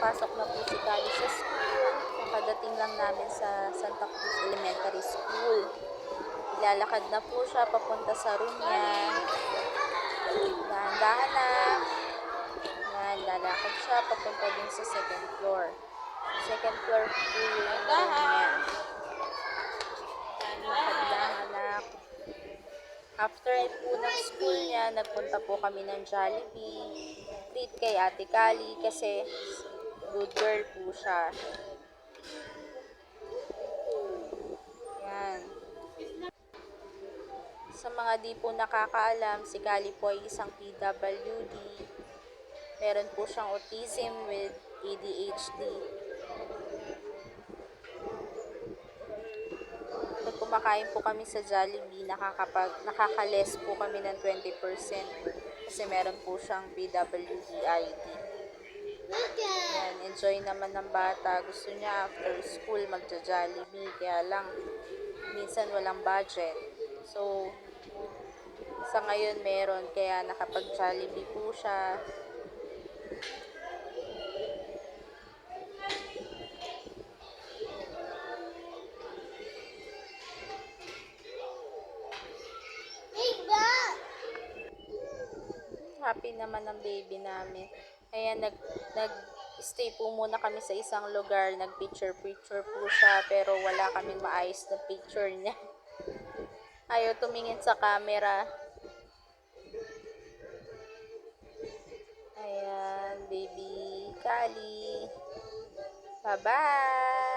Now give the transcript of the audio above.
Papasok na po si Kali sa school. Nakadating lang namin sa Santa Cruz Elementary School. Lalakad na po siya papunta sa room niya. Dahan-dahan na. Yan, lalakad siya papunta din sa second floor. Second floor po yung room niya. Lakad lang, anak. After po ng school niya, nagpunta po kami ng Jollibee. Treat kay Ate Kali kasi good girl po siya. Yan. Sa mga di po nakakaalam, si Kali po ay isang PWD. Meron po siyang autism with ADHD. Pag kumakain po kami sa Jollibee, nakaka-less po kami ng 20% kasi meron po siyang PWD ID. Yan, enjoy naman ng bata. Gusto niya after school magja-Jollibee, kaya lang minsan walang budget. So, sa ngayon meron, kaya nakapag-Jollibee po siya. Happy naman ang baby namin. Kaya nag-stay po muna kami sa isang lugar. Nag-picture-picture po siya, pero wala kaming maayos na picture niya. Ayaw tumingin sa camera. Ayan, baby Kali. Bye-bye!